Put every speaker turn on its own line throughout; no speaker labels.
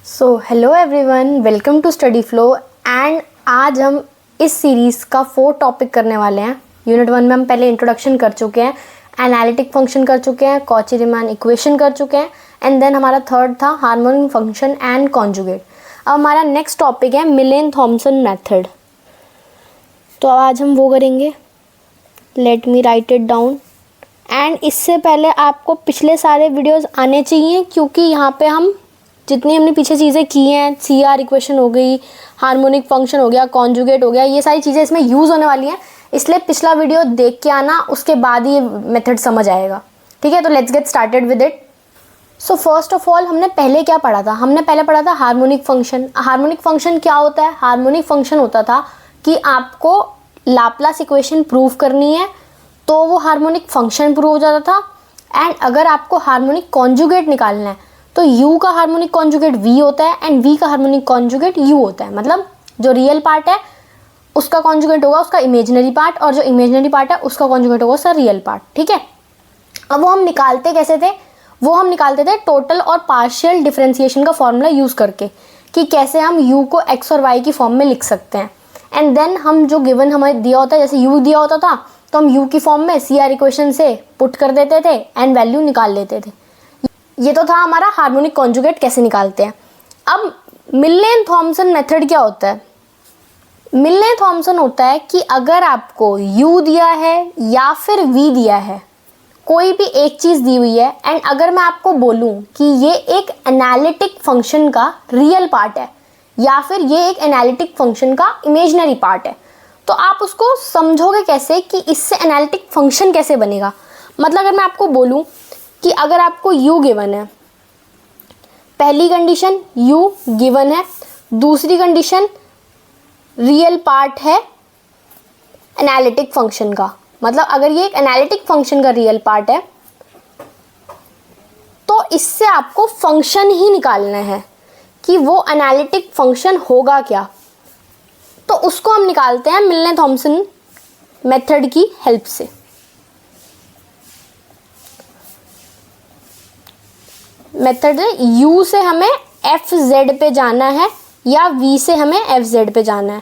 So hello everyone, welcome to study flow. And आज हम इस सीरीज़ का 4 टॉपिक करने वाले हैं। यूनिट 1 में हम पहले इंट्रोडक्शन कर चुके हैं, एनालिटिक फंक्शन कर चुके हैं, कॉची-रीमान इक्वेशन कर चुके हैं, एंड देन हमारा थर्ड था हार्मोनिक फंक्शन एंड कॉन्जुगेट। अब हमारा नेक्स्ट टॉपिक है मिलेन-थॉम्पसन मेथड। तो आज हम वो करेंगे। Let me right it down. And इससे पहले आपको पिछले सारे वीडियोज़ आने चाहिए, क्योंकि यहाँ पे हम जितनी हमने पीछे चीज़ें की हैं, CR इक्वेशन हो गई, हार्मोनिक फंक्शन हो गया, कॉन्जुगेट हो गया, ये सारी चीज़ें इसमें यूज़ होने वाली हैं। इसलिए पिछला वीडियो देख के आना, उसके बाद ही ये मेथड समझ आएगा। ठीक है, तो let's get started with it. So first of all हमने पहले क्या पढ़ा था? हमने पहले पढ़ा था हार्मोनिक फंक्शन। हार्मोनिक फंक्शन क्या होता है? हार्मोनिक फंक्शन होता था कि आपको लाप्लास इक्वेशन प्रूव करनी है तो वो हार्मोनिक फंक्शन प्रूव हो जाता था। एंड अगर आपको हार्मोनिक कॉन्जुगेट निकालना है तो u का हार्मोनिक कॉन्जुगेट v होता है एंड v का हार्मोनिक कॉन्जुगेट u होता है। मतलब जो रियल पार्ट है उसका कॉन्जुगेट होगा उसका इमेजिनरी पार्ट, और जो इमेजिनरी पार्ट है उसका कॉन्जुगेट होगा उसका रियल पार्ट। ठीक है, अब वो हम निकालते कैसे थे? वो हम निकालते थे टोटल और पार्शियल डिफरेंशिएशन का फॉर्मूला यूज़ करके, कि कैसे हम u को x और y की फॉर्म में लिख सकते हैं। एंड देन हम जो गिवन हमें दिया होता है, जैसे u दिया होता था तो हम u की फॉर्म में CR इक्वेशन से पुट कर देते थे एंड वैल्यू निकाल लेते थे। ये तो था हमारा हार्मोनिक कॉन्जुगेट कैसे निकालते हैं। अब मिलेन-थॉम्पसन मेथड क्या होता है? मिलेन-थॉम्पसन होता है कि अगर आपको u दिया है या फिर v दिया है, कोई भी एक चीज़ दी हुई है, एंड अगर मैं आपको बोलूं कि ये एक एनालिटिक फंक्शन का रियल पार्ट है या फिर ये एक एनालिटिक फंक्शन का इमेजिनरी पार्ट है, तो आप उसको समझोगे कैसे कि इससे एनालिटिक फंक्शन कैसे बनेगा। मतलब अगर मैं आपको बोलूं कि अगर आपको u गिवन है, पहली कंडीशन u गिवन है, दूसरी कंडीशन रियल पार्ट है एनालिटिक फंक्शन का। मतलब अगर ये एक एनालिटिक फंक्शन का रियल पार्ट है तो इससे आपको फंक्शन ही निकालना है कि वो एनालिटिक फंक्शन होगा क्या। तो उसको हम निकालते हैं मिलेन-थॉम्पसन मेथड की हेल्प से। मेथड है u से हमें fz पे जाना है या v से हमें fz पे जाना है।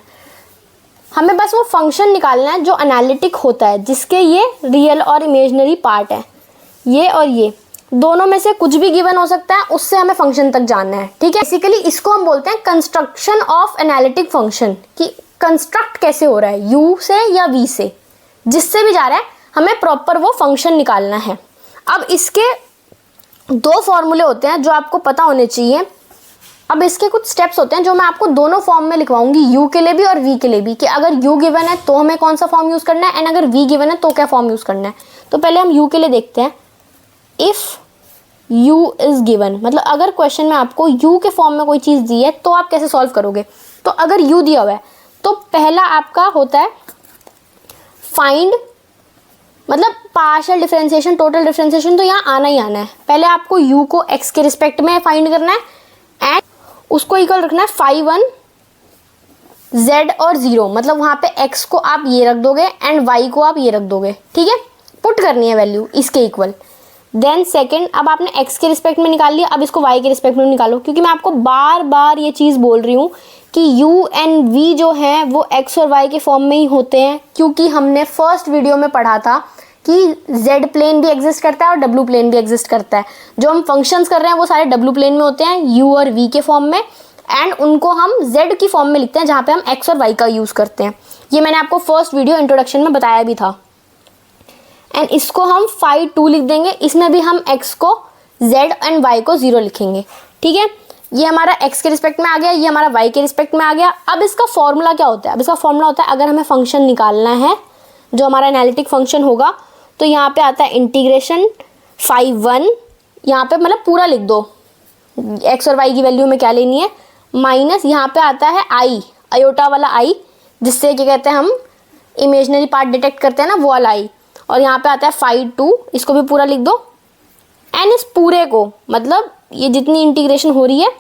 हमें बस वो फंक्शन निकालना है जो एनालिटिक होता है, जिसके ये रियल और इमेजिनरी पार्ट है। ये और ये दोनों में से कुछ भी गिवन हो सकता है, उससे हमें फंक्शन तक जाना है। ठीक है, बेसिकली इसको हम बोलते हैं कंस्ट्रक्शन ऑफ एनालिटिक फंक्शन, कि कंस्ट्रक्ट कैसे हो रहा है u से या v से, जिससे भी जा रहा है हमें प्रॉपर वो फंक्शन निकालना है। अब इसके 2 फॉर्मूले होते हैं जो आपको पता होने चाहिए। अब इसके कुछ स्टेप्स होते हैं जो मैं आपको दोनों फॉर्म में लिखवाऊंगी, u के लिए भी और v के लिए भी, कि अगर u गिवन है तो हमें कौन सा फॉर्म यूज़ करना है, एंड अगर v गिवन है तो क्या फॉर्म यूज़ करना है। तो पहले हम u के लिए देखते हैं। इफ़ u इज़ गिवन, मतलब अगर क्वेश्चन में आपको u के फॉर्म में कोई चीज़ दी है तो आप कैसे सॉल्व करोगे। तो अगर u दिया हुआ है तो पहला आपका होता है फाइंड, मतलब पार्शियल डिफरेंशिएशन, टोटल डिफरेंशिएशन तो यहाँ आना ही आना है। पहले आपको u को x के रिस्पेक्ट में फाइंड करना है एंड उसको इक्वल रखना है फाई 1 z और 0। मतलब वहाँ पे x को आप ये रख दोगे एंड y को आप ये रख दोगे। ठीक है, पुट करनी है वैल्यू इसके इक्वल। देन सेकंड, अब आपने x के रिस्पेक्ट में निकाल लिया, अब इसको y के रिस्पेक्ट में निकालो, क्योंकि मैं आपको बार बार ये चीज़ बोल रही हूँ कि u एंड v जो हैं वो x और y के फॉर्म में ही होते हैं, क्योंकि हमने फर्स्ट वीडियो में पढ़ा था कि z प्लेन भी एग्जिस्ट करता है और w प्लेन भी एग्जिस्ट करता है। जो हम फंक्शंस कर रहे हैं वो सारे w प्लेन में होते हैं, u और v के फॉर्म में, एंड उनको हम z की फॉर्म में लिखते हैं जहाँ पे हम x और y का यूज़ करते हैं। ये मैंने आपको फर्स्ट वीडियो इंट्रोडक्शन में बताया भी था। एंड इसको हम फाई 2 लिख देंगे, इसमें भी हम x को z एंड y को 0 लिखेंगे। ठीक है, ये हमारा x के रिस्पेक्ट में आ गया, ये हमारा y के रिस्पेक्ट में आ गया। अब इसका फॉर्मूला क्या होता है? अब इसका फॉर्मूला होता है, अगर हमें फंक्शन निकालना है जो हमारा एनालिटिक फंक्शन होगा, तो यहाँ पे आता है इंटीग्रेशन फाई 1, यहाँ पे मतलब पूरा लिख दो, x और y की वैल्यू में क्या लेनी है, माइनस यहाँ पे आता है i, अयोटा वाला i, जिससे क्या कहते हैं हम इमेजिनरी पार्ट डिटेक्ट करते हैं ना, वो वाला i, और यहाँ पे आता है फाई 2, इसको भी पूरा लिख दो। एंड इस पूरे को, मतलब ये जितनी इंटीग्रेशन हो रही है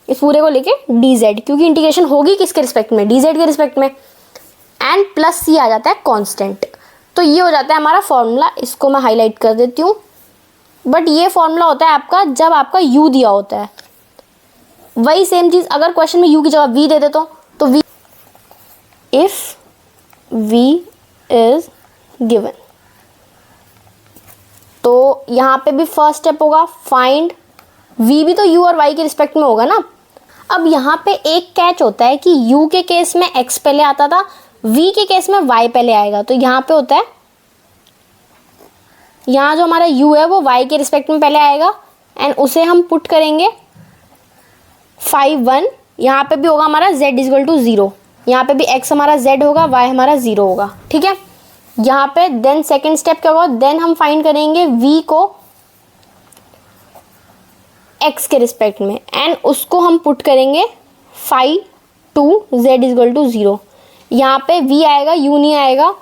इस पूरे को लेके dz, क्योंकि इंटीग्रेशन होगी किसके रिस्पेक्ट में, dz के रिस्पेक्ट में, एंड प्लस c आ जाता है कांस्टेंट। तो ये हो जाता है हमारा फॉर्मूला। इसको मैं हाईलाइट कर देती हूँ। बट ये फॉर्मूला होता है आपका जब आपका u दिया होता है, वही सेम चीज़ अगर क्वेश्चन में u की जगह v दे देता हूँ तो v, if v is given, तो यहाँ पे भी फर्स्ट स्टेप होगा फाइंड v, भी तो u और y के रिस्पेक्ट में होगा ना। अब यहाँ पे एक कैच होता है कि u के केस में x पहले आता था, v के केस में y पहले आएगा। तो यहाँ पे होता है, यहाँ जो हमारा u है वो y के रिस्पेक्ट में पहले आएगा एंड उसे हम पुट करेंगे 5 1, यहाँ पे भी होगा हमारा z इक्वल टू 0, यहाँ पे भी x हमारा z होगा, y हमारा 0 होगा, ठीक है। यहाँ पे देन सेकेंड स्टेप क्या होगा, देन हम फाइंड करेंगे v को x के रिस्पेक्ट में एंड उसको हम पुट करेंगे 5 2 z इक्वल टू 0। यहाँ पे v आएगा, u नहीं आएगा।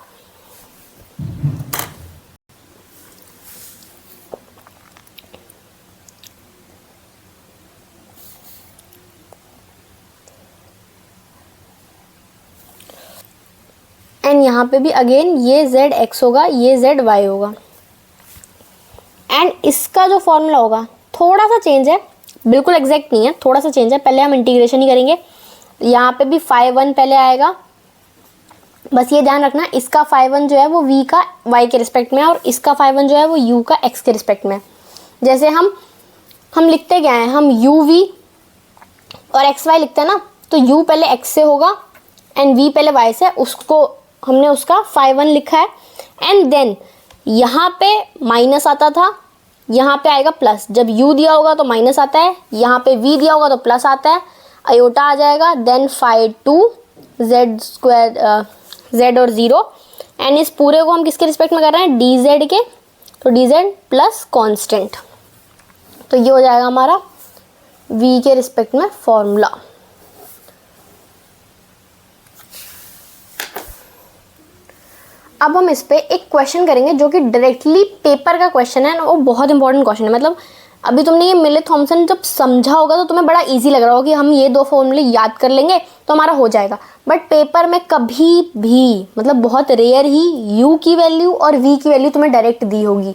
एंड यहाँ पे भी अगेन ये z x होगा, ये z y होगा एंड इसका जो फॉर्मूला होगा थोड़ा सा चेंज है, बिल्कुल एग्जैक्ट नहीं है, थोड़ा सा चेंज है। पहले हम इंटीग्रेशन ही करेंगे, यहाँ पे भी 5 1 पहले आएगा। बस ये ध्यान रखना, इसका 5 1 जो है वो v का y के रिस्पेक्ट में है और इसका 5 1 जो है वो u का x के रिस्पेक्ट में है। जैसे हम लिखते क्या हैं, हम u v और x y लिखते हैं ना, तो u पहले x से होगा एंड v पहले y से, उसको हमने उसका 5 1 लिखा है एंड देन यहाँ पे माइनस आता था, यहाँ पे आएगा प्लस। जब u दिया होगा तो माइनस आता है, यहाँ पे v दिया होगा तो प्लस आता है, आयोटा आ जाएगा, देन 5 2 z स्क्वायर z और 0 एंड इस पूरे को हम किसके रिस्पेक्ट में कर रहे हैं, dz के, तो dz प्लस कांस्टेंट। तो ये हो जाएगा हमारा v के रिस्पेक्ट में फॉर्मूला। अब हम इस पे एक क्वेश्चन करेंगे जो कि डायरेक्टली पेपर का क्वेश्चन है, वो बहुत इंपॉर्टेंट क्वेश्चन है। मतलब अभी तुमने ये मिले थॉमसन जब समझा होगा तो तुम्हें बड़ा इजी लग रहा होगा कि हम ये 2 फॉर्मूले याद कर लेंगे तो हमारा हो जाएगा, बट पेपर में कभी भी, मतलब बहुत रेयर ही u की वैल्यू और v की वैल्यू तुम्हें डायरेक्ट दी होगी।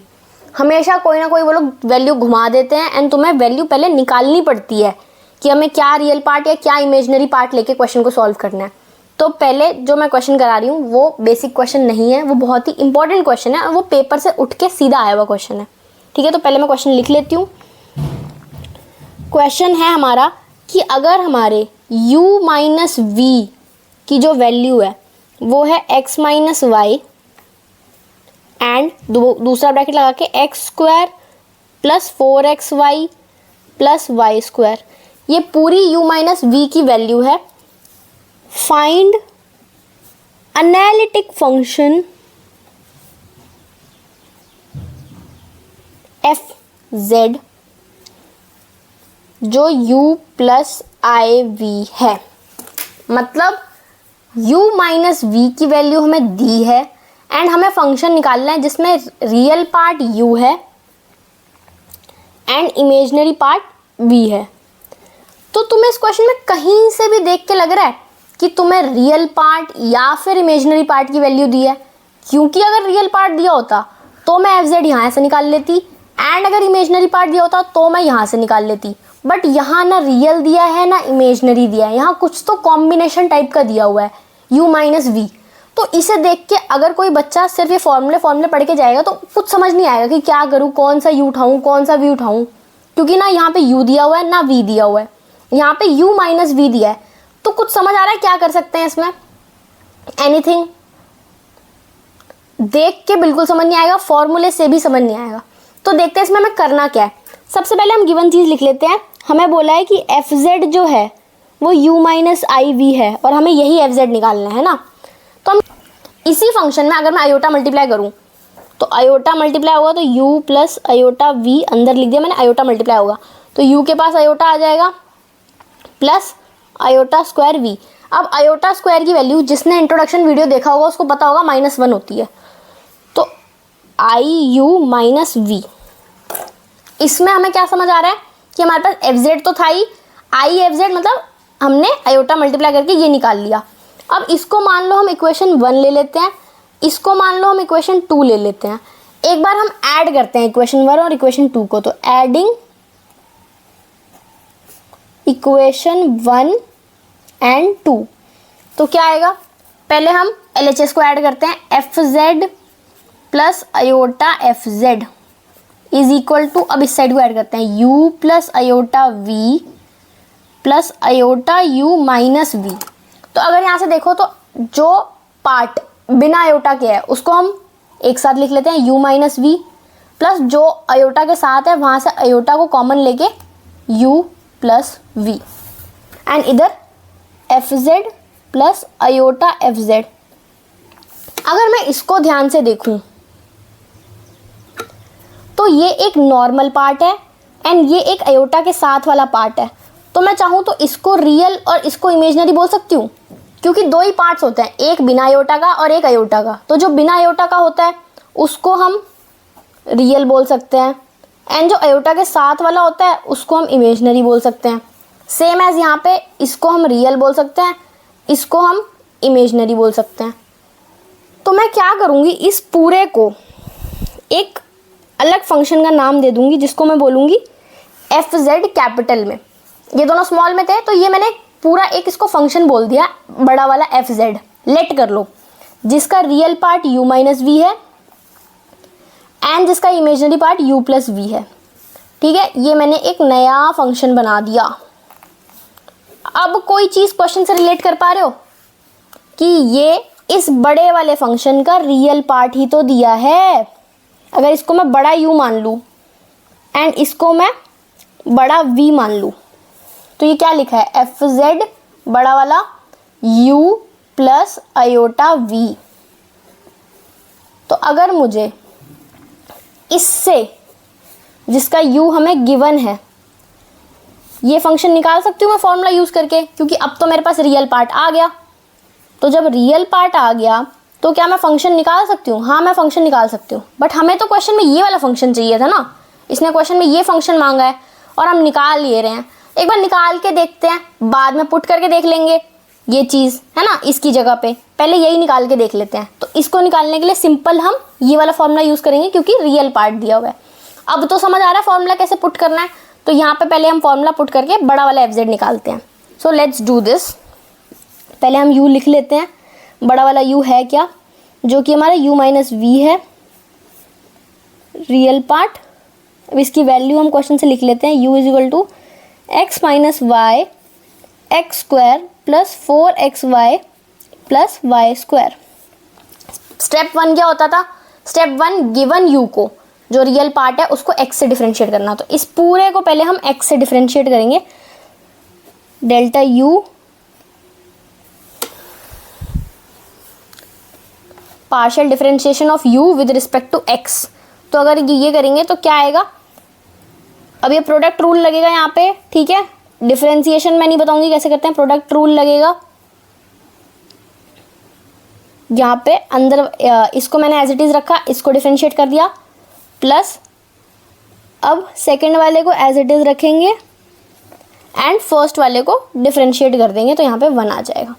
हमेशा कोई ना कोई वो लोग वैल्यू घुमा देते हैं एंड तुम्हें वैल्यू पहले निकालनी पड़ती है कि हमें क्या रियल पार्ट या क्या इमेजनरी पार्ट लेके क्वेश्चन को सॉल्व करना है। तो पहले जो मैं क्वेश्चन करा रही हूँ वो बेसिक क्वेश्चन नहीं है, वो बहुत ही इंपॉर्टेंट क्वेश्चन है और वो पेपर से उठ के सीधा आया हुआ क्वेश्चन है, ठीक है। तो पहले मैं क्वेश्चन लिख लेती हूँ। क्वेश्चन है हमारा कि अगर हमारे u माइनस v की जो वैल्यू है वो है x माइनस वाई एंड दूसरा ब्रैकेट लगा के x square plus 4xy plus Y square, ये पूरी u माइनस v की वैल्यू है। Find analytic function F Z जो u प्लस आई वी है। मतलब u माइनस वी की वैल्यू हमें दी है एंड हमें फंक्शन निकालना है जिसमें रियल पार्ट u है एंड इमेजनरी पार्ट v है। तो तुम्हें इस क्वेश्चन में कहीं से भी देख के लग रहा है कि तुम्हें रियल पार्ट या फिर इमेजनरी पार्ट की वैल्यू दी है? क्योंकि अगर रियल पार्ट दिया होता तो मैं एफ जेड यहाँ से निकाल लेती एंड अगर इमेजनरी पार्ट दिया होता तो मैं यहाँ से निकाल लेती, बट यहाँ ना रियल दिया है ना इमेजनरी दिया है, यहाँ कुछ तो कॉम्बिनेशन टाइप का दिया हुआ है u माइनस वी। तो इसे देख के अगर कोई बच्चा सिर्फ ये फॉर्मूले पढ़ के जाएगा तो कुछ समझ नहीं आएगा कि क्या करूँ, कौन सा u उठाऊँ कौन सा v उठाऊँ, क्योंकि ना यहाँ पे u दिया हुआ है ना v दिया हुआ है, यहाँ पे u माइनस वी दिया है। तो कुछ समझ आ रहा है क्या कर सकते हैं इसमें? एनीथिंग? देख के बिल्कुल समझ नहीं आएगा, फॉर्मूले से भी समझ नहीं आएगा। तो देखते हैं इसमें हमें करना क्या है। सबसे पहले हम गिवन चीज़ लिख लेते हैं। हमें बोला है कि एफ जेड जो है वो u माइनस आई वी है और हमें यही एफ जेड निकालना है ना। तो हम इसी फंक्शन में अगर मैं आयोटा मल्टीप्लाई करूँ तो आयोटा मल्टीप्लाई होगा तो u प्लस आयोटा v, अंदर लिख दिया मैंने आयोटा मल्टीप्लाई होगा तो u के पास आयोटा आ जाएगा प्लस आयोटा स्क्वायर v। अब आयोटा स्क्वायर की वैल्यू जिसने इंट्रोडक्शन वीडियो देखा होगा उसको पता होगा -1 होती है, तो आई u माइनस वी। इसमें हमें क्या समझ आ रहा है कि हमारे पास एफ जेड तो था ही, आई एफ जेड मतलब हमने आयोटा मल्टीप्लाई करके ये निकाल लिया। अब इसको मान लो हम इक्वेशन 1 ले लेते हैं, इसको मान लो हम इक्वेशन 2 ले लेते हैं। एक बार हम ऐड करते हैं इक्वेशन 1 और इक्वेशन 2 को, तो एडिंग इक्वेशन 1 एंड 2। तो क्या आएगा, पहले हम LHS को ऐड करते हैं, F Z plus iota F Z is equal to, अब इस साइड को ऐड करते हैं, u plus iota v plus iota u minus v। तो अगर यहाँ से देखो तो जो पार्ट बिना अयोटा के है उसको हम एक साथ लिख लेते हैं u माइनस वी, प्लस जो अयोटा के साथ है वहाँ से अयोटा को कॉमन लेके u प्लस v, एंड इधर F Z plus iota F Z. अगर मैं इसको ध्यान से देखूं तो ये एक नॉर्मल पार्ट है एंड ये एक अयोटा के साथ वाला पार्ट है। तो मैं चाहूँ तो इसको रियल और इसको इमेजिनरी बोल सकती हूँ, क्योंकि दो ही पार्ट्स होते हैं, एक बिना अयोटा का और एक अयोटा का। तो जो बिना अयोटा का होता है उसको हम रियल बोल सकते हैं, एंड जो अयोटा के साथ वाला होता है उसको हम इमेजिनरी बोल सकते हैं। सेम एज यहाँ पे इसको हम रियल बोल सकते हैं, इसको हम इमेजिनरी बोल सकते हैं। तो मैं क्या करूँगी, इस पूरे को एक अलग फंक्शन का नाम दे दूँगी जिसको मैं बोलूँगी एफ जेड कैपिटल में। ये दोनों स्मॉल में थे तो ये मैंने पूरा एक इसको फंक्शन बोल दिया, बड़ा वाला एफ जेड लेट कर लो, जिसका real part u minus V है एंड जिसका imaginary part u plus V है। ठीक है, ये मैंने एक नया फंक्शन बना दिया। अब कोई चीज़ क्वेश्चन से रिलेट कर पा रहे हो कि ये इस बड़े वाले फंक्शन का रियल पार्ट ही तो दिया है। अगर इसको मैं बड़ा u मान लूँ एंड इसको मैं बड़ा v मान लूँ तो ये क्या लिखा है, एफ जेड बड़ा वाला u प्लस अयोटा v। तो अगर मुझे इससे, जिसका u हमें गिवन है, ये फंक्शन निकाल सकती हूँ मैं फॉर्मूला यूज़ करके, क्योंकि अब तो मेरे पास रियल पार्ट आ गया। तो जब रियल पार्ट आ गया तो क्या मैं फंक्शन निकाल सकती हूँ? हाँ, मैं फंक्शन निकाल सकती हूँ, बट हमें तो क्वेश्चन में ये वाला फंक्शन चाहिए था ना। इसने क्वेश्चन में ये फंक्शन मांगा है और हम निकाल ले रहे हैं। एक बार निकाल के देखते हैं, बाद में पुट करके देख लेंगे ये चीज़, है ना, इसकी जगह पे पहले यही निकाल के देख लेते हैं। तो इसको निकालने के लिए सिंपल हम ये वाला फॉर्मूला यूज़ करेंगे क्योंकि रियल पार्ट दिया हुआ है। अब तो समझ आ रहा है फॉर्मूला कैसे पुट करना है। तो यहाँ पे पहले हम फॉर्मूला पुट करके बड़ा वाला एफ जेड निकालते हैं। So let's do this. पहले हम u लिख लेते हैं, बड़ा वाला u है क्या, जो कि हमारा u माइनस वी है, रियल पार्ट। अब इसकी वैल्यू हम क्वेश्चन से लिख लेते हैं, u is equal to X minus Y X square plus 4xy plus Y square. Step 1 क्या होता था? स्टेप 1 गिवन u को, जो रियल पार्ट है, उसको x से डिफरेंशिएट करना। तो इस पूरे को पहले हम x से डिफरेंशिएट करेंगे। Delta u partial differentiation of u with respect to x। तो अगर ये करेंगे तो क्या आएगा, अब ये प्रोडक्ट रूल लगेगा यहाँ पे। ठीक है, डिफरेंशिएशन मैं नहीं बताऊंगी कैसे करते हैं, प्रोडक्ट रूल लगेगा यहाँ पे। अंदर इसको मैंने एज इट इज़ रखा, इसको डिफरेंशिएट कर दिया, प्लस अब सेकंड वाले को एज इट इज़ रखेंगे एंड फर्स्ट वाले को डिफरेंशिएट कर देंगे, तो यहाँ पे 1 आ जाएगा।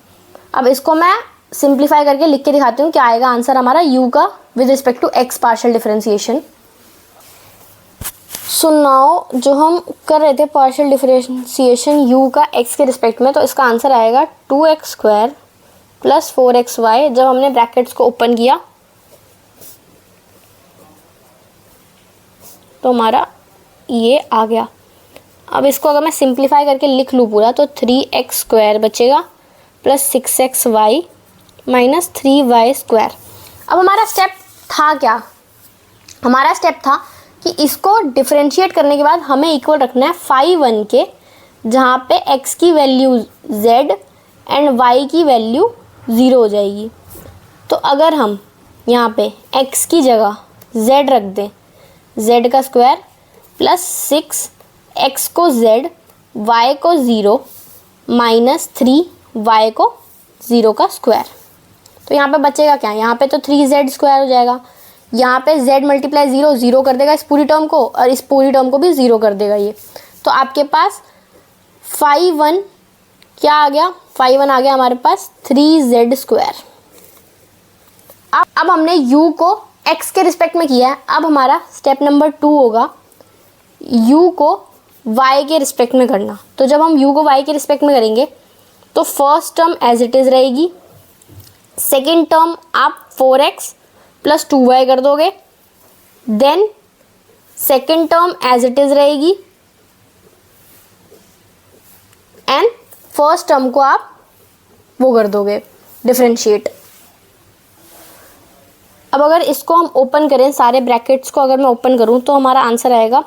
अब इसको मैं सिंप्लीफाई करके लिख के दिखाती हूँ क्या आएगा आंसर हमारा u का with respect to x partial differentiation. So now जो हम कर रहे थे पार्शियल डिफरेंशिएशन u का x के रिस्पेक्ट में, तो इसका आंसर आएगा 2x स्क्वायर प्लस 4xy। जब हमने ब्रैकेट्स को ओपन किया तो हमारा ये आ गया। अब इसको अगर मैं सिंप्लीफाई करके लिख लूँ पूरा, तो 3x स्क्वायर बचेगा plus 6xy minus 3y square. अब हमारा स्टेप था क्या? हमारा स्टेप था कि इसको डिफरेंशिएट करने के बाद हमें इक्वल रखना है फाई 1 के, जहाँ पे x की वैल्यू z एंड y की वैल्यू 0 हो जाएगी। तो अगर हम यहाँ पे x की जगह z रख दें, z का स्क्वायर प्लस 6 x को z, y को 0 माइनस 3y को 0 का स्क्वायर, तो यहाँ पे बचेगा क्या? यहाँ पे तो 3z स्क्वायर हो जाएगा। यहाँ पे z मल्टीप्लाई 0 0 कर देगा इस पूरी टर्म को, और इस पूरी टर्म को भी 0 कर देगा ये। तो आपके पास फाई 1 क्या आ गया? फाई 1 आ गया हमारे पास 3z स्क्वायर। अब हमने u को x के रिस्पेक्ट में किया है। अब हमारा स्टेप नंबर 2 होगा u को y के रिस्पेक्ट में करना। तो जब हम u को y के रिस्पेक्ट में करेंगे तो first term as it is रहेगी, सेकेंड टर्म आप 4x प्लस 2y कर दोगे, then second term as it is रहेगी एंड फर्स्ट टर्म को आप वो कर दोगे डिफरेंशिएट। अब अगर इसको हम ओपन करें, सारे ब्रैकेट्स को अगर मैं ओपन करूं तो हमारा आंसर आएगा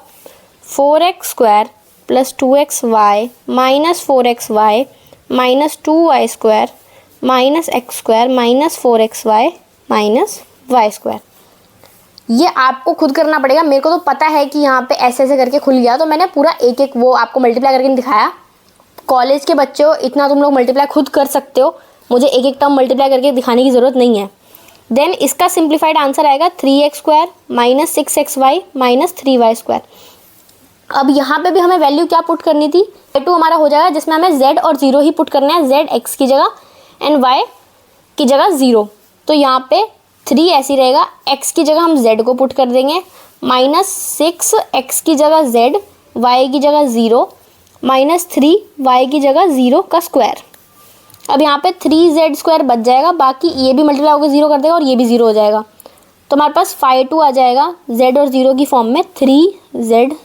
4x² plus 2xy minus 4xy minus 2y² minus x² minus 4xy minus y²। ये आपको खुद करना पड़ेगा, मेरे को तो पता है कि यहाँ पे ऐसे ऐसे करके खुल गया, तो मैंने पूरा एक एक वो आपको मल्टीप्लाई करके नहीं दिखाया। कॉलेज के बच्चे हो, इतना तुम लोग मल्टीप्लाई खुद कर सकते हो, मुझे एक एक टर्म मल्टीप्लाई करके दिखाने की ज़रूरत नहीं है। देन इसका सिंप्लीफाइड आंसर आएगा 3x² minus 6xy minus 3y²। अब यहाँ पे भी हमें वैल्यू क्या पुट करनी थी, y2 हमारा हो जाएगा जिसमें हमें z और 0 ही पुट करना है, z x की जगह एंड y की जगह 0। तो यहाँ पे 3 ऐसी रहेगा, x की जगह हम z को पुट कर देंगे, माइनस 6 x की जगह z, y की जगह 0 माइनस 3 y की जगह 0 का स्क्वायर। अब यहाँ पे 3z² बच जाएगा, बाकी ये भी मल्टीप्लाई होकर 0 कर देगा और ये भी 0 हो जाएगा। तो हमारे पास phi2 आ जाएगा z और 0 की फॉर्म में 3z²।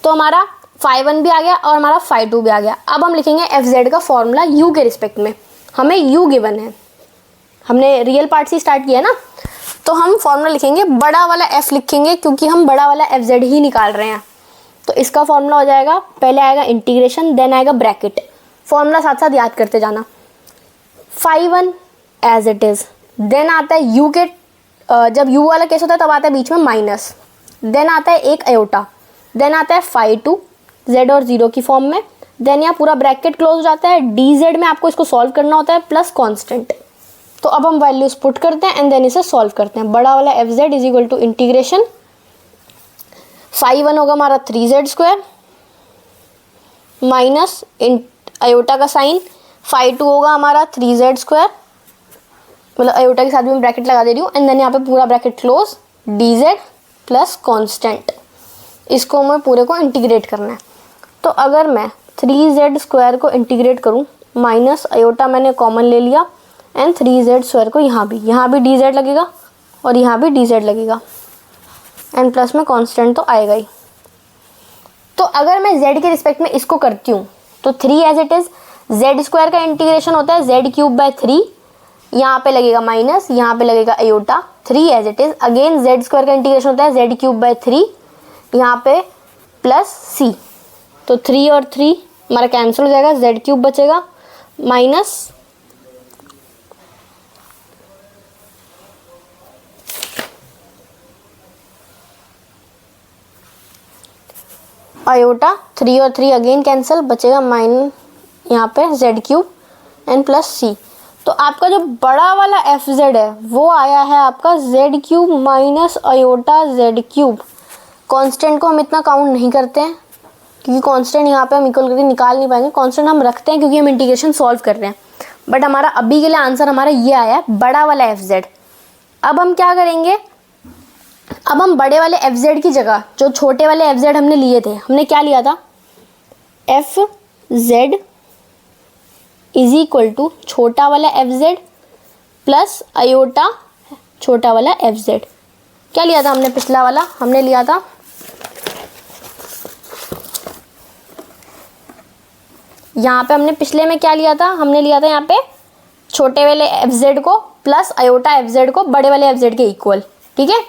तो हमारा phi1 भी आ गया और हमारा phi2 भी आ गया। अब हम लिखेंगे fz का फॉर्मूला u के रिस्पेक्ट में। हमें u गिवन है, हमने रियल पार्ट से स्टार्ट किया ना, तो हम फॉर्मूला लिखेंगे, बड़ा वाला f लिखेंगे क्योंकि हम बड़ा वाला fz ही निकाल रहे हैं। तो इसका फॉर्मूला हो जाएगा, पहले आएगा इंटीग्रेशन, देन आएगा ब्रैकेट, फॉर्मूला साथ साथ याद करते जाना। phi1 as it is, then आता है u के, जब u वाला केस होता है तब आता है बीच में माइनस, देन आता है एक अयोटा, देन आता है phi2 z और 0 की फॉर्म में, देन यहाँ पूरा ब्रैकेट क्लोज हो जाता है, dz में आपको इसको सॉल्व करना होता है प्लस कांस्टेंट। तो अब हम वैल्यूज पुट करते हैं एंड देन इसे सॉल्व करते हैं। बड़ा वाला fz is equal to integration, phi1 होगा हमारा 3z² माइनस अयोटा का साइन, phi2 होगा हमारा 3z², मतलब अयोटा के साथ भी मैं ब्रैकेट लगा दे रही हूँ, एंड देन यहाँ पे पूरा bracket close, dz plus constant. इसको हमें पूरे को इंटीग्रेट करना है। तो अगर मैं 3z² को इंटीग्रेट करूँ, माइनस अयोटा मैंने कॉमन ले लिया एंड 3z² को यहाँ भी dz लगेगा और यहाँ भी dz लगेगा एंड प्लस में कांस्टेंट तो आएगा ही। तो अगर मैं z के रिस्पेक्ट में इसको करती हूँ तो 3 एज इट इज़, z² का इंटीग्रेशन होता है z³/3, यहाँ पे लगेगा माइनस, यहाँ पे लगेगा iota, 3 as it is, again z² का इंटीग्रेशन होता है z³/3, यहाँ पे प्लस c। तो 3 और 3 हमारा कैंसिल हो जाएगा, z³ बचेगा माइनस अयोटा, 3 और 3 अगेन कैंसिल, बचेगा माइन यहाँ पे z³ एंड प्लस c। तो आपका जो बड़ा वाला fz है वो आया है आपका z³ minus iota z³। Constant को हम इतना काउंट नहीं करते हैं क्योंकि कांस्टेंट यहाँ पे हम इक्वल करके निकाल नहीं पाएंगे, कांस्टेंट हम रखते हैं क्योंकि हम इंटीग्रेशन सॉल्व कर रहे हैं। बट हमारा अभी के लिए आंसर हमारा ये आया है, बड़ा वाला fz। अब हम क्या करेंगे, अब हम बड़े वाले fz की जगह जो छोटे वाले fz हमने लिए थे, हमने क्या लिया था, fz इज इक्वल टू छोटा वाला fz प्लस अयोटा छोटा वाला fz। क्या लिया था हमने पिछला वाला, हमने लिया था यहाँ पे, हमने पिछले में क्या लिया था, हमने लिया था यहाँ पे छोटे वाले fz को प्लस अयोटा fz को बड़े वाले fz के इक्वल, ठीक है।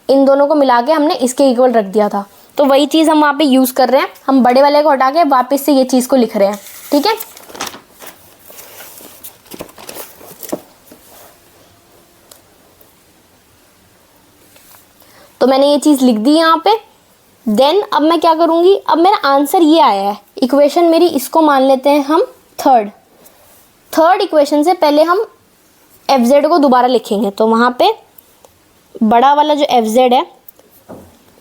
इन दोनों को मिला के हमने इसके इक्वल रख दिया था, तो वही चीज़ हम वहाँ पे यूज़ कर रहे हैं। हम बड़े वाले को हटा के वापस से ये चीज़ को लिख रहे हैं, ठीक है। तो मैंने ये चीज़ लिख दी यहाँ पे। देन अब मैं क्या करूँगी, अब मेरा आंसर ये आया है, इक्वेशन मेरी इसको मान लेते हैं हम थर्ड इक्वेशन से पहले हम fz को दोबारा लिखेंगे। तो वहाँ पे बड़ा वाला जो fz है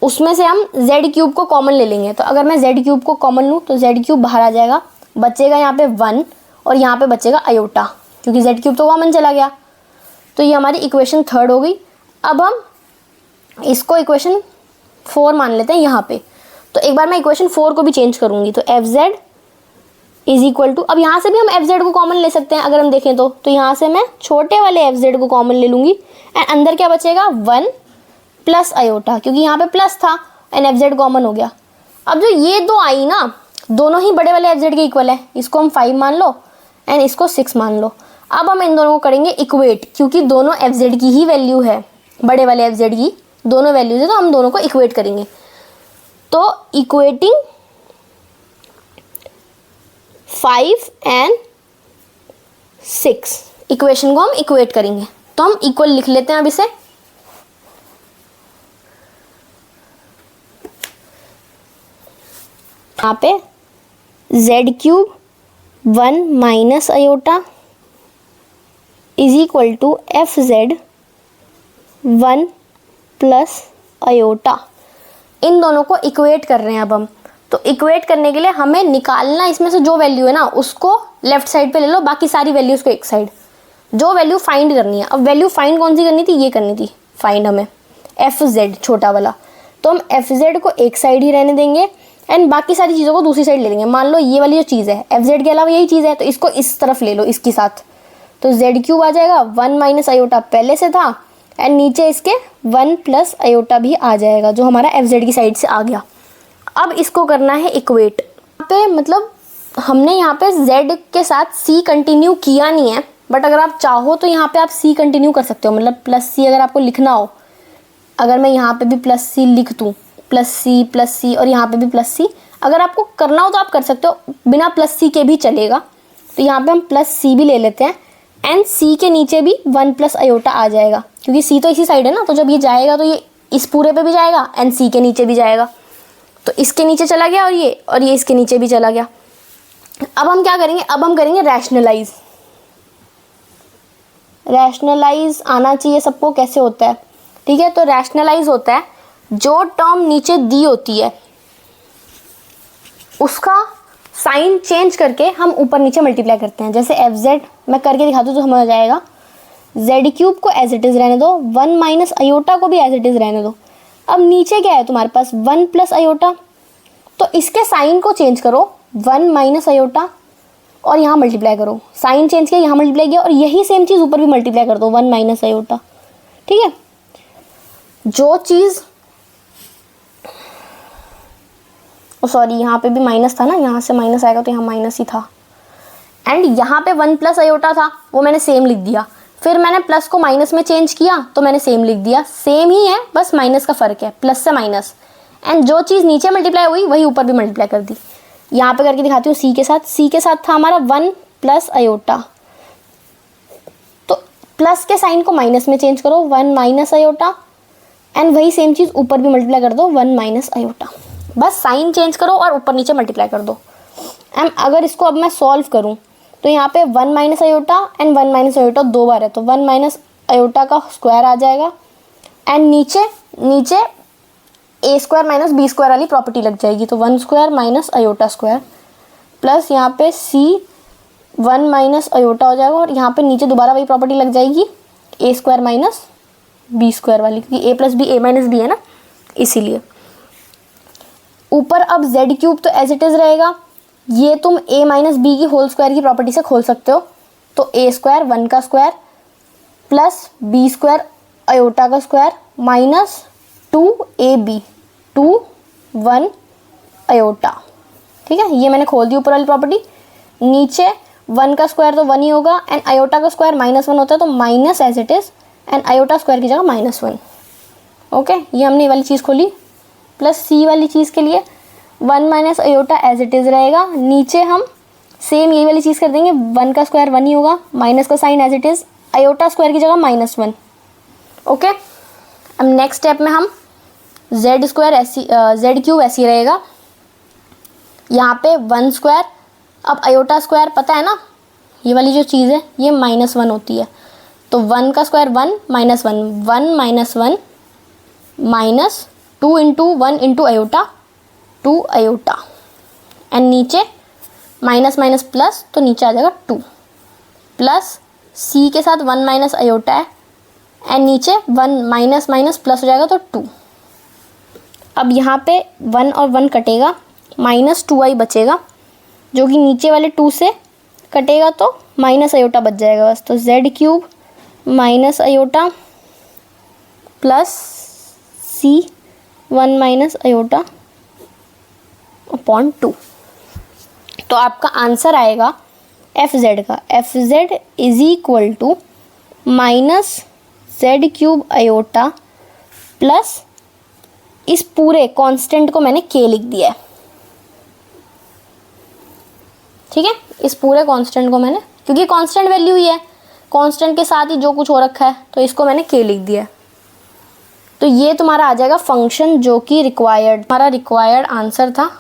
उसमें से हम z³ को कॉमन ले लेंगे। तो अगर मैं z³ को कॉमन लूँ तो z³ बाहर आ जाएगा, बचेगा यहाँ पे 1 और यहाँ पे बचेगा अयोटा, क्योंकि z³ तो कॉमन चला गया। तो ये हमारी इक्वेशन 3 हो गई। अब हम इसको इक्वेशन 4 मान लेते हैं यहाँ पे। तो एक बार मैं इक्वेशन 4 को भी चेंज करूँगी, तो F Z is equal to, अब यहाँ से भी हम एफ जेड को कॉमन ले सकते हैं अगर हम देखें तो यहाँ से मैं छोटे वाले एफ जेड को कॉमन ले लूँगी एंड अंदर क्या बचेगा 1 प्लस आयोटा, क्योंकि यहाँ पे प्लस था एंड एफ जेड कॉमन हो गया। अब जो ये दो आई ना, दोनों ही बड़े वाले एफ जेड के इक्वल है, इसको हम 5 मान लो एंड इसको 6 मान लो। अब हम इन दोनों को करेंगे इक्वेट, क्योंकि दोनों एफ जेड की ही वैल्यू है, बड़े वाले एफ जेड की दोनों वैल्यूज है, तो हम दोनों को इक्वेट करेंगे। तो इक्वेटिंग 5 एंड 6 इक्वेशन को हम इक्वेट करेंगे। तो हम इक्वल लिख लेते हैं अब इसे। यहाँ पे Z cube 1 minus iota is equal to F Z 1 plus iota. इन दोनों को इक्वेट कर रहे हैं अब हम। तो इक्वेट करने के लिए हमें निकालना, इसमें से जो वैल्यू है ना उसको लेफ्ट साइड पे ले लो, बाकी सारी वैल्यूज को एक साइड। जो वैल्यू फाइंड करनी है, अब वैल्यू फाइंड कौन सी करनी थी, ये करनी थी फाइंड हमें एफ जेड छोटा वाला। तो हम एफ जेड को एक साइड ही रहने देंगे एंड बाकी सारी चीज़ों को दूसरी साइड ले लेंगे। मान लो ये वाली जो चीज़ है एफ जेड के अलावा यही चीज़ है, तो इसको इस तरफ ले लो इसके साथ। तो जेड क्यूब आ जाएगा, 1 माइनस आयोटा पहले से था एंड नीचे इसके 1 प्लस आयोटा भी आ जाएगा, जो हमारा एफ जेड की साइड से आ गया। अब इसको करना है इक्वेट। यहाँ पे मतलब हमने यहाँ पे z के साथ c कंटिन्यू किया नहीं है, बट अगर आप चाहो तो यहाँ पे आप c कंटिन्यू कर सकते हो। मतलब प्लस c अगर आपको लिखना हो, अगर मैं यहाँ पे भी प्लस c लिख दूँ, प्लस c और यहाँ पे भी प्लस c, अगर आपको करना हो तो आप कर सकते हो, बिना प्लस c के भी चलेगा। तो यहाँ पे हम प्लस c भी ले लेते हैं एंड c के नीचे भी 1 प्लस आयोटा आ जाएगा, क्योंकि c तो इसी साइड है ना। तो जब ये जाएगा तो ये इस पूरे पे भी जाएगा एंड c के नीचे भी जाएगा। तो इसके नीचे चला गया और ये इसके नीचे भी चला गया। अब हम क्या करेंगे, अब हम करेंगे रैशनलाइज। रैशनलाइज आना चाहिए सबको कैसे होता है, ठीक है। तो रैशनलाइज होता है जो टर्म नीचे दी होती है उसका साइन चेंज करके हम ऊपर नीचे मल्टीप्लाई करते हैं। जैसे एफ जेड मैं करके दिखा दूँ तो समझ आ जाएगा। जेड क्यूब को एज इट इज़ रहने दो, 1 माइनस आयोटा को भी एज इट इज़ रहने दो। अब नीचे क्या है तुम्हारे पास 1 प्लस आयोटा, तो इसके साइन को चेंज करो 1 माइनस आयोटा और यहाँ मल्टीप्लाई करो। साइन चेंज किया, यहाँ मल्टीप्लाई किया और यही सेम चीज़ ऊपर भी मल्टीप्लाई कर दो 1 माइनस आयोटा, ठीक है। जो चीज़ सॉरी यहाँ पे भी माइनस था ना, यहाँ से माइनस आएगा तो यहाँ माइनस ही था एंड यहाँ पे 1 प्लस आयोटा था, वो मैंने सेम लिख दिया। फिर मैंने प्लस को माइनस में चेंज किया तो मैंने सेम लिख दिया। सेम ही है, बस माइनस का फ़र्क है, प्लस से माइनस। एंड जो चीज़ नीचे मल्टीप्लाई हुई वही ऊपर भी मल्टीप्लाई कर दी। यहाँ पे करके दिखाती हूँ सी के साथ। सी के साथ था हमारा 1 प्लस आयोटा, तो प्लस के साइन को माइनस में चेंज करो 1 माइनस आयोटा एंड वही सेम चीज़ ऊपर भी मल्टीप्लाई कर दो 1 माइनस आयोटा। बस साइन चेंज करो और ऊपर नीचे मल्टीप्लाई कर दो। एंड अगर इसको अब मैं सॉल्व करूँ तो यहाँ पे 1 minus iota and 1 minus iota 2 बार है, तो 1 माइनस आयोटा का स्क्वायर आ जाएगा एंड नीचे ए स्क्वायर माइनस बी स्क्वायर वाली प्रॉपर्टी लग जाएगी। तो 1 square minus iota square plus यहाँ पे सी 1 माइनस आयोटा हो जाएगा और यहाँ पे नीचे दोबारा वही प्रॉपर्टी लग जाएगी A square minus B square वाली, क्योंकि A plus B A minus B है ना, इसीलिए। ऊपर अब जेड क्यूब तो एज इट इज़ रहेगा, ये तुम a माइनस बी की होल स्क्वायर की प्रॉपर्टी से खोल सकते हो। तो a स्क्वायर 1 का square plus B square iota का स्क्वायर माइनस 2ab 2 1 आयोटा, ठीक है। ये मैंने खोल दी ऊपर वाली प्रॉपर्टी। नीचे 1 का स्क्वायर तो 1 ही होगा एंड आयोटा का स्क्वायर -1 होता है, तो minus as it is and iota square की जगह -1। ओके, ये हमने ये वाली चीज़ खोली। प्लस सी वाली चीज़ के लिए 1 minus iota as it is रहेगा। नीचे हम सेम यही वाली चीज़ कर देंगे, 1 का स्क्वायर 1 ही होगा, माइनस का sign as it is, iota square की जगह -1। ओके, अब नेक्स्ट स्टेप में हम जेड क्यूब ऐसी रहेगा। यहाँ पे 1 स्क्वायर, अब आयोटा स्क्वायर पता है ना, ये वाली जो चीज़ है ये -1 होती है। तो 1 का square 1 minus 1 1 minus 1 minus 2 into 1 into iota 2 iota and नीचे माइनस माइनस प्लस, तो नीचे आ जाएगा 2 प्लस सी के साथ 1 माइनस आयोटा है एंड नीचे 1 माइनस माइनस प्लस हो जाएगा तो 2। अब यहाँ पे 1 और 1 कटेगा, -2i बचेगा जो कि नीचे वाले 2 से कटेगा तो माइनस आयोटा बच जाएगा बस। तो z³ minus iota plus c1 minus iota upon 2। तो आपका आंसर आएगा fz का, fz is equal to -z³ iota plus इस पूरे कांस्टेंट को मैंने k लिख दिया है। ठीक है, इस पूरे कांस्टेंट को मैंने, क्योंकि कांस्टेंट वैल्यू ही है, कांस्टेंट के साथ ही जो कुछ हो रखा है, तो इसको मैंने k लिख दिया है। तो ये तुम्हारा आ जाएगा फंक्शन जो कि रिक्वायर्ड, हमारा रिक्वायर्ड आंसर था।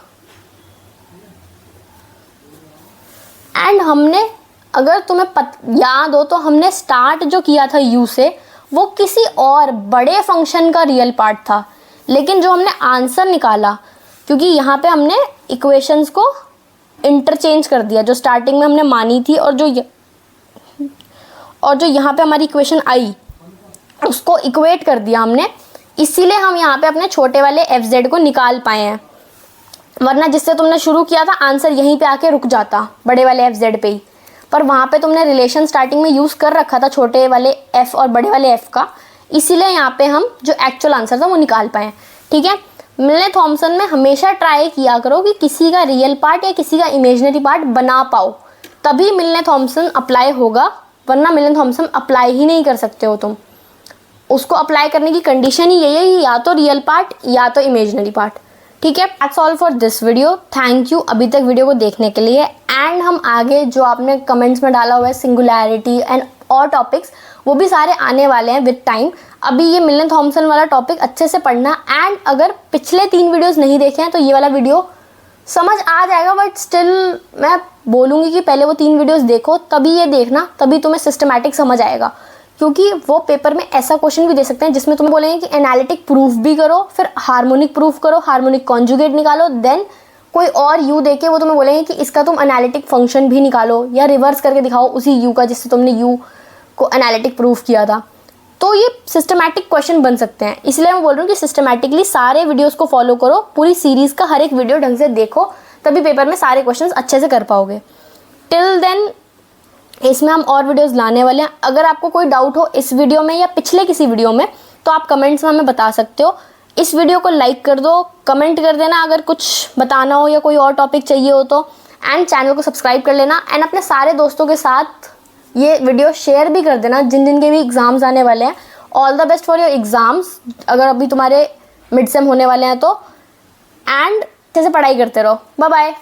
एंड हमने, अगर तुम्हें याद हो तो हमने स्टार्ट जो किया था u से, वो किसी और बड़े फंक्शन का रियल पार्ट था, लेकिन जो हमने आंसर निकाला, क्योंकि यहाँ पे हमने इक्वेशंस को इंटरचेंज कर दिया, जो स्टार्टिंग में हमने मानी थी और जो यहाँ पे हमारी इक्वेशन आई उसको इक्वेट कर दिया हमने, इसीलिए हम यहाँ पे अपने छोटे वाले fz को निकाल पाए हैं। वरना जिससे तुमने शुरू किया था आंसर यहीं पे आके रुक जाता, बड़े वाले fz पे ही, पर वहाँ पे तुमने रिलेशन स्टार्टिंग में यूज़ कर रखा था छोटे वाले f और बड़े वाले f का, इसीलिए यहाँ पे हम जो एक्चुअल आंसर था वो निकाल पाए। ठीक है, मिलने थॉमसन में हमेशा ट्राई किया करो कि किसी का रियल पार्ट या किसी का इमेजिनरी पार्ट बना पाओ, तभी मिलने थॉमसन अप्लाई होगा, वरना मिलने थॉमसन अप्लाई ही नहीं कर सकते हो तुम। उसको अप्लाई करने की कंडीशन ही यही है कि या तो रियल पार्ट या तो इमेजिनरी पार्ट। ठीक है, that's all for this video. Thank you अभी तक वीडियो को देखने के लिए। एंड हम आगे जो आपने कमेंट्स में डाला हुआ है सिंगुलैरिटी एंड और टॉपिक्स, वो भी सारे आने वाले हैं विद टाइम। अभी ये मिलने थॉमसन वाला टॉपिक अच्छे से पढ़ना, एंड अगर पिछले 3 वीडियोस नहीं देखे हैं तो ये वाला वीडियो समझ आ जाएगा, बट स्टिल मैं बोलूँगी कि पहले वो 3 वीडियोस देखो, तभी ये देखना, तभी तुम्हें सिस्टमैटिक समझ आएगा। क्योंकि वो पेपर में ऐसा क्वेश्चन भी दे सकते हैं जिसमें तुम्हें बोलेंगे कि एनालिटिक प्रूफ भी करो, फिर हार्मोनिक प्रूफ करो, हार्मोनिक कॉन्जुगेट निकालो, देन कोई और यू देके वो तुम्हें बोलेंगे कि इसका तुम एनालिटिक फंक्शन भी निकालो या रिवर्स करके दिखाओ उसी यू का जिससे तुमने यू को एनालिटिक प्रूफ किया था। तो ये सिस्टमैटिक क्वेश्चन बन सकते हैं, इसलिए मैं बोल रही हूँ कि सिस्टमैटिकली सारे वीडियोस को फॉलो करो, पूरी सीरीज़ का हर एक वीडियो ढंग से देखो, तभी पेपर में सारे क्वेश्चन अच्छे से कर पाओगे। टिल देन इसमें हम और वीडियोस लाने वाले हैं। अगर आपको कोई डाउट हो इस वीडियो में या पिछले किसी वीडियो में, तो आप कमेंट्स में हमें बता सकते हो। इस वीडियो को लाइक कर दो, कमेंट कर देना अगर कुछ बताना हो या कोई और टॉपिक चाहिए हो तो, एंड चैनल को सब्सक्राइब कर लेना, एंड अपने सारे दोस्तों के साथ ये वीडियो शेयर भी कर देना जिन जिन के भी एग्ज़ाम्स आने वाले हैं। All the best for your exams, अगर अभी तुम्हारे मिड सेम होने वाले हैं तो, एंड अच्छे से पढ़ाई करते रहो। Bye bye.